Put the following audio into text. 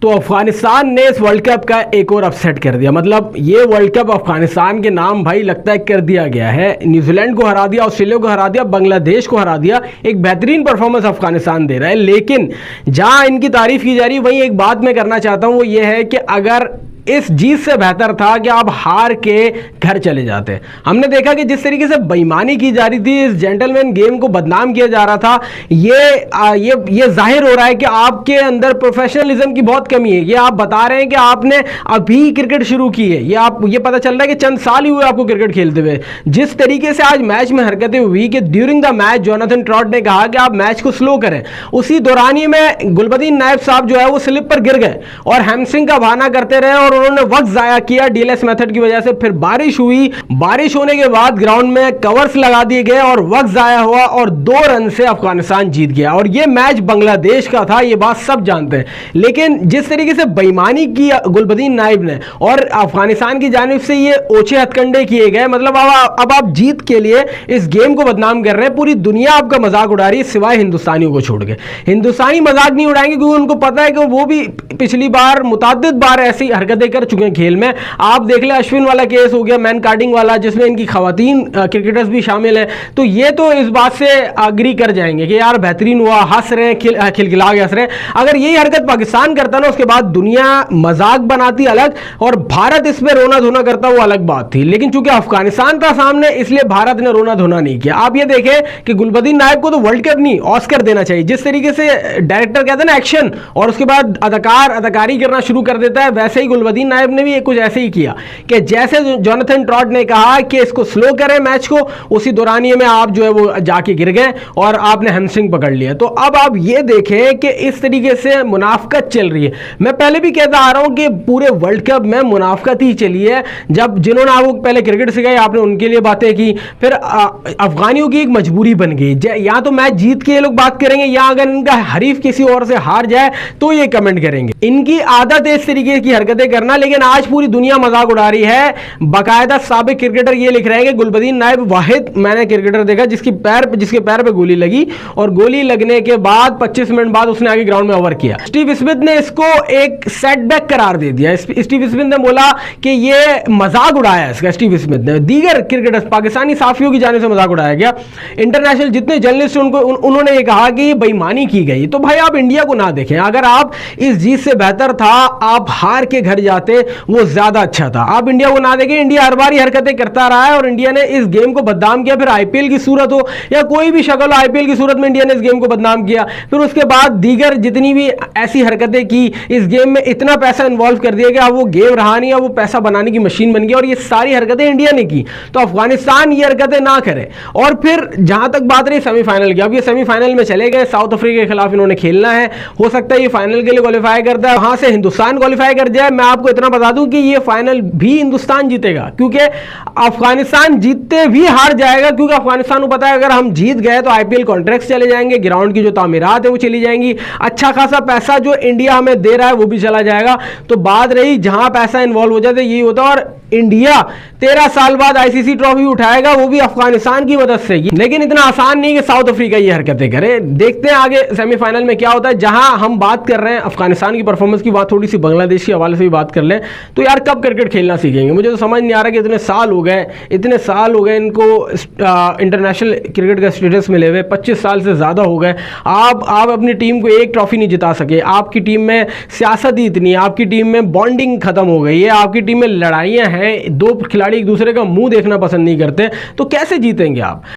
तो अफगानिस्तान ने इस वर्ल्ड कप का एक और अपसेट कर दिया। मतलब ये वर्ल्ड कप अफगानिस्तान के नाम भाई लगता है कर दिया गया है। न्यूजीलैंड को हरा दिया, ऑस्ट्रेलिया को हरा दिया, बांग्लादेश को हरा दिया। एक बेहतरीन परफॉर्मेंस अफगानिस्तान दे रहा है। लेकिन जहां इनकी तारीफ की जा रही है वहीं एक बात मैं करना चाहता हूं, वो ये है कि अगर इस जीत से बेहतर था कि आप हार के घर चले जाते। हमने देखा कि जिस तरीके से बेईमानी की जा रही थी, इस जेंटलमैन गेम को बदनाम किया जा रहा था, ये जाहिर हो रहा है कि आपके अंदर प्रोफेशनलिज्म की बहुत कमी है। ये आप बता रहे हैं कि आपने अभी क्रिकेट शुरू की है, ये पता चल रहा है कि चंद साल ही हुए आपको क्रिकेट खेलते हुए। जिस तरीके से आज मैच में हरकतें हुई कि during the match Jonathan trout ने कहा कि आप मैच को स्लो करें, उसी दौरान ही में गुलबदीन नायब साहब जो है वो स्लिप पर गिर गए और हैमस्ट्रिंग का बहाना करते रहे और उन्होंने वक्त जाया किया डीएलएस मेथड की वजह से। फिर बारिश हुई, बारिश होने के बाद ग्राउंड में कवर्स लगा दिए गए और वक्त जाया हुआ और 2 रन से अफगानिस्तान जीत गया। और यह मैच बांग्लादेश का था, यह बात सब जानते हैं। लेकिन जिस तरीके से बेईमानी की गुलबदीन नाइब ने और अफगानिस्तान की जानिब से ये ओछे हथकंडे किए गए, मतलब अब आप जीत के लिए इस गेम को बदनाम कर रहे हैं। पूरी दुनिया आपका मजाक उड़ा रही है सिवाय हिंदुस्तानियों को छोड़ के। हिंदुस्तानी मजाक नहीं उड़ाएंगे क्योंकि उनको पता है कि वो भी पिछली बार मुतअद्दिद बार ऐसी हरकतें कर चुके हैं खेल में। आप देख ले अश्विन वाला केस हो गया, मैन कार्डिंग वाला, जिसमें इनकी खवातीन क्रिकेटर्स भी शामिल है। तो ये तो इस बात से अग्री कर जाएंगे कि यार बेहतरीन हुआ, हंस रहे हैं, खिलखिला के हंस रहे हैं। अगर यही हरकत पाकिस्तान करता ना, उसके बाद दुनिया मजाक बनाती अलग और भारत इस पर रोना धोना करता, वो अलग बात थी। लेकिन चूंकि अफगानिस्तान था सामने, इसलिए भारत ने रोना धोना नहीं किया। आप ये देखें कि गुलबदीन नायब को तो वर्ल्ड कप नहीं ऑस्कर देना चाहिए। जिस तरीके से डायरेक्टर कहते हैं ना एक्शन, और उसके बाद अदाकारी करना शुरू कर देता है, वैसे ही गुलबदीन नायब ने भी कुछ ऐसे ही किया कि जैसे जोनाथन ट्रॉट ने कहा कि इसको स्लो करें मैच को, उसी दौरानिये में आप जो है वो जाके गिर गए और आपने हैमस्ट्रिंग पकड़ लिया। तो अब आप ये देखें कि इस तरीके से मुनाफकत चल रही है। मैं पहले भी कहता आ रहा हूं कि पूरे वर्ल्ड कप में मुनाफकत ही चली है। जब जिन्होंने आपको पहले क्रिकेट सिखाई, आपने उनके लिए बातें की, फिर अफगानियों की एक मजबूरी बन गई। या तो मैच जीत के ये लोग बात करेंगे, या अगर इनका हरीफ किसी और से हार जाए तो ये कमेंट करेंगे। इनकी आदत है इस तरीके की हरकतें करना। लेकिन आज पूरी दुनिया मजाक उड़ा रही है। बाकायदा साबिक क्रिकेटर ये लिख रहे हैं कि गुलबदीन नायब वाहिद मैंने क्रिकेटर देखा जिसके पैर पे गोली लगी और गोली लगने के बाद 25 मिनट बाद उसने आगे ग्राउंड में ओवर किया। स्टीव स्मिथ ने इसको एक सेटबैक करार दे दिया। स्टीव स्मिथ ने बोला कि ये मजाक उड़ाया इसका। स्टीव स्मिथ ने दीगर क्रिकेटर्स पाकिस्तानी साफियों की जाने से मजाक उड़ाया गया। इंटरनेशनल जितने जर्नलिस्ट उन्होंने ये कहा कि ये बेईमानी की गई। तो भाई आप इंडिया को ना देखें। अगर आप इस जीत से बेहतर था आप हार के घर जाते, वो ज्यादा अच्छा था। आप इंडिया को ना देखें। इंडिया हर बार हरकतें करता रहा है और इंडिया ने इस गेम को बदनाम किया। फिर आईपीएल की सूरत हो या कोई भी शक्ल हो, आईपीएल की सूरत में इंडिया ने इस गेम को बदनाम किया। फिर उसके बाद दीगर जितनी भी ऐसी हरकतें की, इस गेम में इतना पैसा इन्वॉल्व कर दिया कि अब वो गेम रहा नहीं, अब वो पैसा बनाने की मशीन बन गई और ये सारी हरकतें इंडिया ने की। तो अफगानिस्तान ये हरकतें ना करे। और फिर जहां तक बात रही सेमीफाइनल की, अब ये सेमीफाइनल में चले गए। साउथ अफ्रीका के खिलाफ इन्होंने खेलना है। हो सकता है ये फाइनल के लिए क्वालिफाई करता है, वहां से हिंदुस्तान क्वालिफाई कर जाए। मैं आपको इतना बता दूं कि ये फाइनल भी हिंदुस्तान जीतेगा, क्योंकि अफगानिस्तान जीतते भी हार जाएगा। क्योंकि अफगानिस्तान को पता है अगर हम जीत गए तो आईपीएल कॉन्ट्रैक्ट्स चले जाएंगे, ग्राउंड की जो तामीरात है वो चली जाएंगी, अच्छा खासा पैसा जो इंडिया हमें दे रहा है वो भी चला जाएगा। तो बात रही जहां पैसा इन्वॉल्व हो जाता है यही होता है। और इंडिया 13 साल बाद आईसीसी ट्रॉफी उठाएगा, वो भी अफगानिस्तान की मदद से। लेकिन इतना आसान नहीं कि साउथ अफ्रीका ये हरकतें करे। देखते हैं आगे सेमीफाइनल में क्या होता है। जहां हम बात कर रहे हैं अफगानिस्तान की परफॉर्मेंस की, बात थोड़ी सी बांग्लादेश के हवाले से भी बात कर लें तो यार कब क्रिकेट खेलना सीखेंगे? मुझे तो समझ नहीं आ रहा कि इतने साल हो गए इनको इंटरनेशनल क्रिकेट का स्टेटस मिले हुए, 25 साल से ज़्यादा हो गए। आप अपनी टीम को एक ट्रॉफी नहीं जिता सके। आपकी टीम में सियासत ही इतनी है, आपकी टीम में बॉन्डिंग खत्म हो गई है, आपकी टीम में लड़ाइयाँ हैं, 2 खिलाड़ी एक दूसरे का मुंह देखना पसंद नहीं करते, तो कैसे जीतेंगे आप?